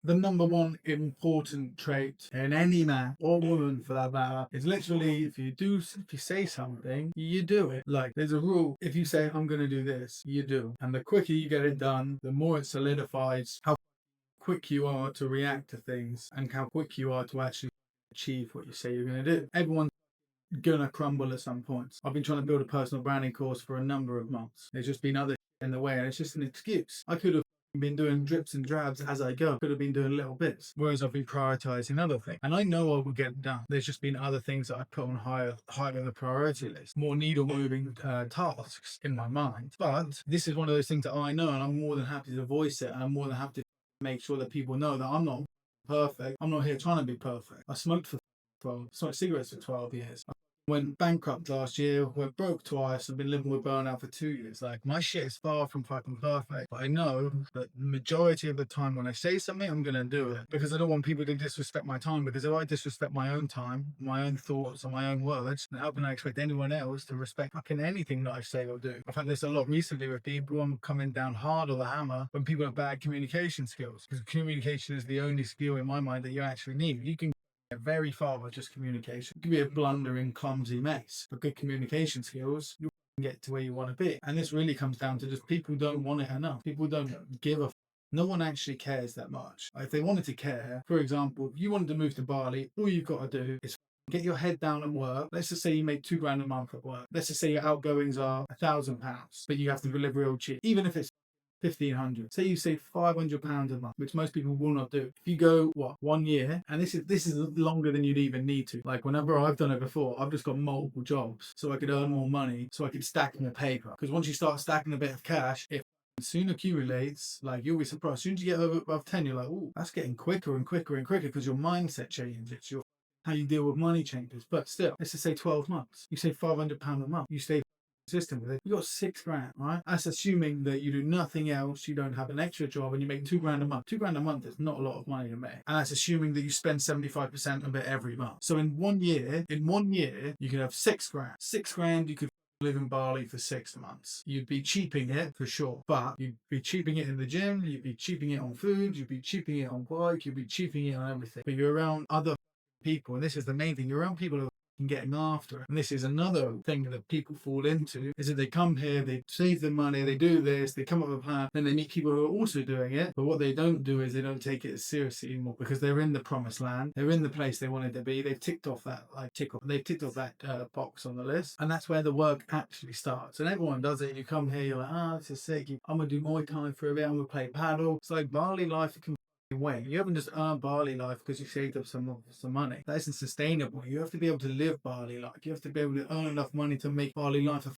The number one important trait in any man or woman for that matter is literally if you say something, you do it. Like there's a rule. If you say, I'm going to do this, you do. And the quicker you get it done, the more it solidifies how quick you are to react to things and how quick you are to actually achieve what you say you're going to do. Everyone's going to crumble at some point. I've been trying to build a personal branding course for a number of months. There's just been other in the way, and it's just an excuse. I could have been doing drips and drabs as I go. Could have been doing little bits, whereas I've been prioritizing other things. And I know I will get done. There's just been other things that I put on higher on the priority list, more needle moving tasks in my mind. But this is one of those things that I know, and I'm more than happy to voice it, and I'm more than happy to make sure that people know that I'm not perfect. I'm not here trying to be perfect. I smoked cigarettes for 12 years. Went bankrupt last year, went broke twice, I've been living with burnout for 2 years. Like, my shit is far from fucking perfect. But I know that the majority of the time when I say something, I'm going to do it. Because I don't want people to disrespect my time. Because if I disrespect my own time, my own thoughts, and my own words, then how can I expect anyone else to respect fucking anything that I say or do? I've had this a lot recently with people. I'm coming down hard on the hammer when people have bad communication skills. Because communication is the only skill in my mind that you actually need. You can very far with just communication. You can be a blundering, clumsy mess, but good communication skills, you can get to where you want to be. And this really comes down to just people don't want it enough. People don't give a no one actually cares that much. If they wanted to care, for example, if you wanted to move to Bali, all you've got to do is get your head down at work. Let's just say you make £2,000 a month at work. Let's just say your outgoings are £1,000, but you have to live real cheap. Even if it's 1,500. Say you save £500 a month, which most people will not do. If you go 1 year, and this is longer than you'd even need to. Like whenever I've done it before, I've just got multiple jobs so I could earn more money, so I could stack more paper. Because once you start stacking a bit of cash, it soon accumulates. Like you'll be surprised. As soon as you get above 10, you're like, oh, that's getting quicker and quicker and quicker because your mindset changes. It's your how you deal with money changes. But still, let's just say 12 months. You save £500 a month. You stay system with it. You got £6,000, right? That's assuming that you do nothing else, you don't have an extra job, and you make £2,000 a month. £2,000 a month is not a lot of money to make. And that's assuming that you spend 75% of it every month. So in 1 year, you could have £6,000. £6,000 you could live in Bali for 6 months. You'd be cheaping it for sure, but you'd be cheaping it in the gym, you'd be cheaping it on food, you'd be cheaping it on bike, you'd be cheaping it on everything. But you're around other people, and this is the main thing, you're around people who getting after it. And this is another thing that people fall into, is that they come here, they save their money, they do this, they come up with a plan, then they meet people who are also doing it, but what they don't do is they don't take it as seriously anymore because they're in the promised land, they're in the place they wanted to be, they've ticked off that box on the list, and that's where the work actually starts. And everyone does it. You come here, you're like, this is sick, I'm gonna do Muay Thai for a bit, I'm gonna play paddle. It's like Bali life can way. You haven't just earned Bali life because you saved up some money. That isn't sustainable. You have to be able to live Bali life. You have to be able to earn enough money to make Bali life a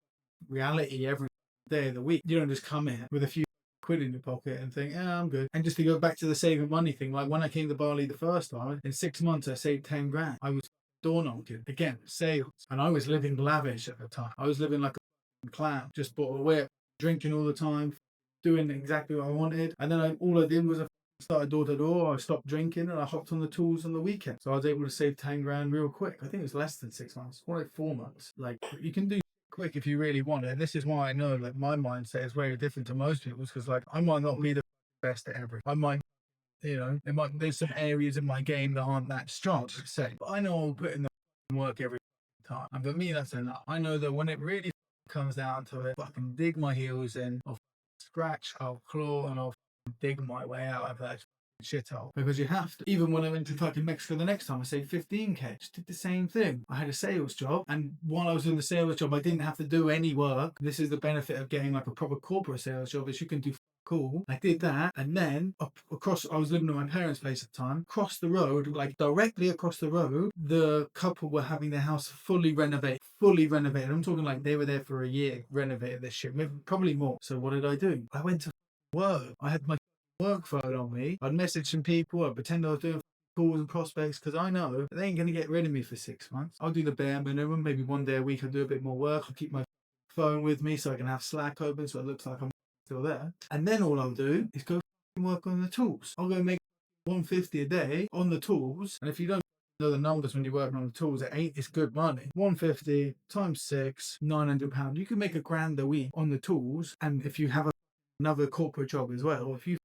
reality every day of the week. You don't just come here with a few quid in your pocket and think, I'm good. And just to go back to the saving money thing, like when I came to Bali the first time, in 6 months I saved 10 grand. I was door knocking. Again, sales. And I was living lavish at the time. I was living like a clown. Just bought a whip, drinking all the time, doing exactly what I wanted. And then all I did was started door to door. I stopped drinking and I hopped on the tools on the weekend. So I was able to save 10 grand real quick. I think it was less than 6 months, more like 4 months. Like you can do quick if you really want it. And this is why I know like my mindset is very different to most people's, because like I might not be the best at everything. I might, there's some areas in my game that aren't that strong, say, but I know I'll put in the work every time. And for me, that's enough. I know that when it really comes down to it, I can dig my heels in, I'll scratch, I'll claw, and I'll dig my way out of that shithole. Because you have to. Even when I went to fucking Mexico the next time, I saved 15k. Just did the same thing. I had a sales job, and while I was doing the sales job, I didn't have to do any work. This is the benefit of getting like a proper corporate sales job, is you can do cool. I did that, and then I was living at my parents' place at the time. Across the road, like directly across the road, the couple were having their house fully renovated. I'm talking like they were there for a year, renovated this shit, maybe, probably more. So what did I do? I went to work. I had my work phone on me. I'd message some people. I'd pretend I was doing calls and prospects because I know they ain't going to get rid of me for 6 months. I'll do the bare minimum. Maybe one day a week I'll do a bit more work. I'll keep my phone with me so I can have Slack open so it looks like I'm still there. And then all I'll do is go work on the tools. I'll go make 150 a day on the tools. And if you don't know the numbers when you're working on the tools, it's good money. 150 times 6, £900. You can make £1,000 a week on the tools. And if you have another corporate job as well, if you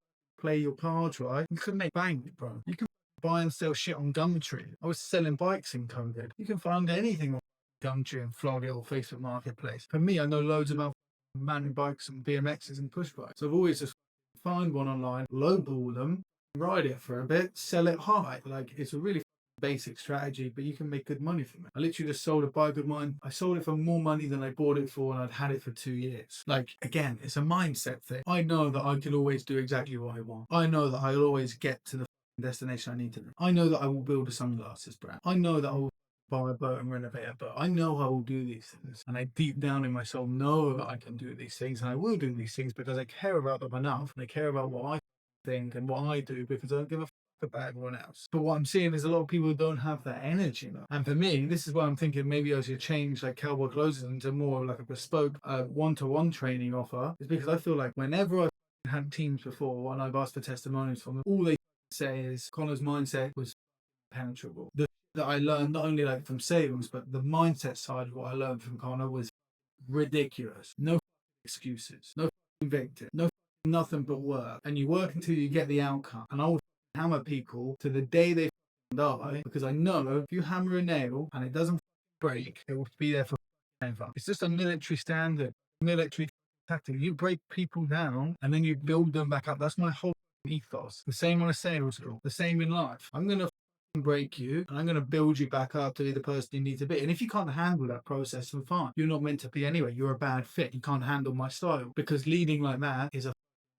play your cards right, you can make bank, bro. You can buy and sell shit on Gumtree. I was selling bikes in COVID. You can find anything on Gumtree and flog it or Facebook Marketplace. For me, I know loads about mountain bikes and BMXs and push bikes. So I've always just find one online, lowball them, ride it for a bit, sell it high. Like, it's a really basic strategy, but you can make good money from it. I literally just sold a bike of mine. I sold it for more money than I bought it for, and I'd had it for 2 years. Like, again, it's a mindset thing. I know that I can always do exactly what I want. I know that I'll always get to the destination I need to. I know that I will build a sunglasses brand. I know that I will buy a boat and renovate a boat. I know I will do these things, and I deep down in my soul know that I can do these things, and I will do these things because I care about them enough, and I care about what I think and what I do, because I don't give a about everyone else. But what I'm seeing is a lot of people who don't have that energy. And for me, this is why I'm thinking maybe I should change like Cowboy Closes into more like a bespoke one-to-one training offer, is because I feel like whenever I've had teams before and I've asked for testimonials from them, all they say is Connor's mindset was penetrable. That I learned not only like from sales, but the mindset side of what I learned from Connor was ridiculous. No excuses, no victim, no nothing but work. And you work until you get the outcome. And I will hammer people to the day they die, because I know if you hammer a nail and it doesn't break, it will be there for ever. It's just a military standard, military tactic. You break people down and then you build them back up. That's my whole ethos. The same on a sales call, the same in life. I'm going to break you and I'm going to build you back up to be the person you need to be. And if you can't handle that process, then fine. You're not meant to be anyway. You're a bad fit. You can't handle my style, because leading like that is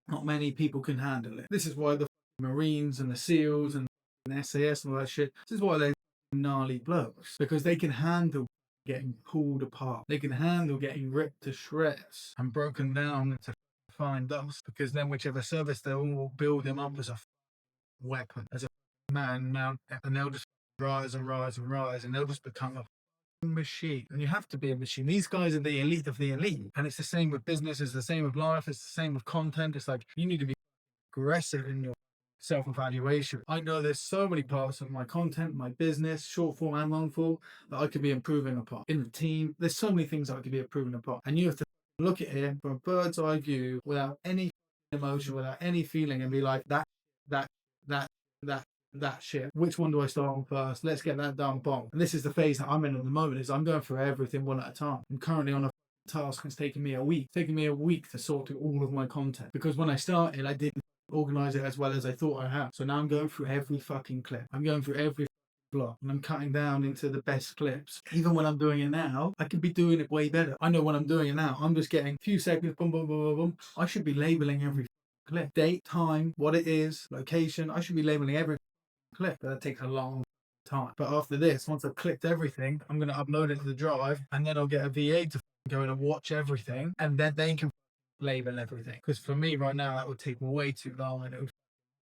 not many people can handle it. This is why the Marines and the SEALs and the SAS and all that shit, this is why they're gnarly blokes, because they can handle getting pulled apart. They can handle getting ripped to shreds and broken down into fine dust, because then whichever service, they'll all build them up as a weapon, as a man mount, and they'll just rise and rise and rise, and they'll just become a machine. And you have to be a machine. These guys are the elite of the elite, and it's the same with business, it's the same with life, it's the same with content. It's like, you need to be aggressive in your self-evaluation. I know there's so many parts of my content, my business, short form and long form, that I could be improving upon. In the team, there's so many things I could be improving upon, and you have to look at it from a bird's eye view, without any emotion, without any feeling, and be like, that shit, which one do I start on first? Let's get that done, bomb. And this is the phase that I'm in at the moment, is I'm going through everything one at a time. I'm currently on a task that's taken me a week. It's taken me a week to sort through all of my content, because when I started, I didn't organize it as well as I thought I had. So now I'm going through every fucking clip. I'm going through every block, and I'm cutting down into the best clips. Even when I'm doing it now, I could be doing it way better. I know when I'm doing it now, I'm just getting a few seconds, boom, boom, boom, boom, boom. I should be labeling every clip. Date, time, what it is, location. I should be labeling every clip, but that takes a long time. But after this, once I've clicked everything, I'm going to upload it to the drive, and then I'll get a VA to go in and watch everything, and then they can label everything. Because for me right now, that would take way too long, and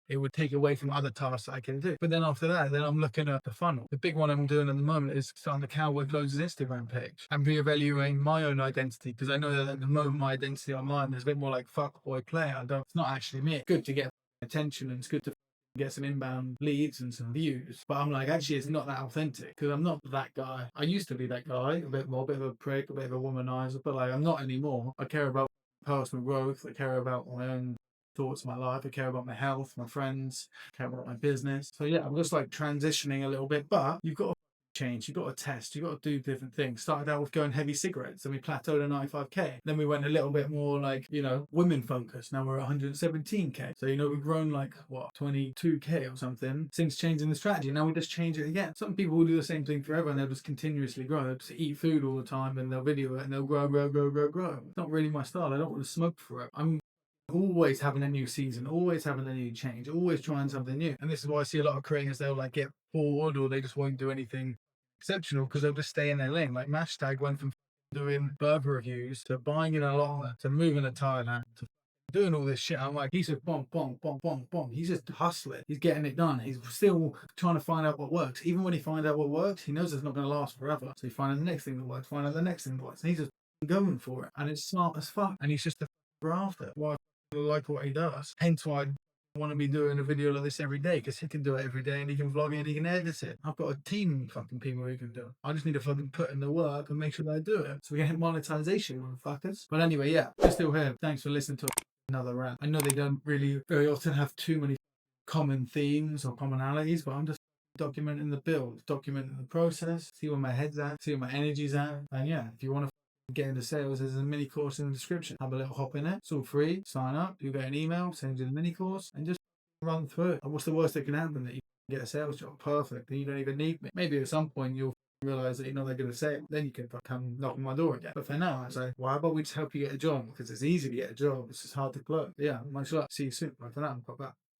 it would take away from other tasks I can do. But then after that, then I'm looking at the funnel. The big one I'm doing at the moment is starting the Cowboy Closes Instagram page and reevaluating my own identity, because I know that at the moment my identity online is a bit more like fuckboy player. It's not actually me. It's good to get attention, and it's good to get some inbound leads and some views, but I'm like, actually it's not that authentic, because I'm not that guy. I used to be that guy, a bit more, a bit of a prick, a bit of a womanizer, but like, I'm not anymore. I care about personal growth, I care about my own thoughts of my life, I care about my health, my friends, I care about my business. So yeah, I'm just like transitioning a little bit, but you've got to change, you've got to test, you've got to do different things. Started out with going heavy cigarettes, then we plateaued at 95k, then we went a little bit more like, women focused. Now we're at 117k, so we've grown like what, 22k or something since changing the strategy. Now we just change it again. Some people will do the same thing forever, and they'll just continuously grow. They'll just eat food all the time, and they'll video it, and they'll grow. It's not really my style. I don't want to smoke forever. I'm always having a new season, always having a new change, always trying something new. And this is why I see a lot of creators, they'll like get bored, or they just won't do anything exceptional, because they'll just stay in their lane. Like Mashtag went from doing burger reviews to buying in a lot, to moving to Thailand, to doing all this shit. I'm like, he's just bong. He's just hustling. He's getting it done. He's still trying to find out what works. Even when he finds out what works, he knows it's not going to last forever. So he finds the next thing that works, find out the next thing that works. And he's just going for it. And it's smart as fuck. And he's just a grafter. Well, I like what he does. Hence why I want to be doing a video like this every day, because he can do it every day, and he can vlog it, and he can edit it. I've got a team of fucking people who can do it. I just need to fucking put in the work and make sure that I do it, so we get monetization, motherfuckers. But anyway, yeah, we're still here. Thanks for listening to another round. I know they don't really very often have too many common themes or commonalities, but I'm just documenting the build, documenting the process, see where my head's at, see where my energy's at. And yeah, if you want to get into sales, there's a mini course in the description. Have a little hop in it. It's all free. Sign up. You get an email, send you the mini course, and just run through it. And what's the worst that can happen? That you get a sales job? Perfect. Then you don't even need me. Maybe at some point you'll realize that you're not that good at sales. Then you can come knock on my door again. But for now, I say, why about we just help you get a job? Because it's easy to get a job. It's just hard to close. Yeah, much luck. See you soon. Bye for now. Bye bye.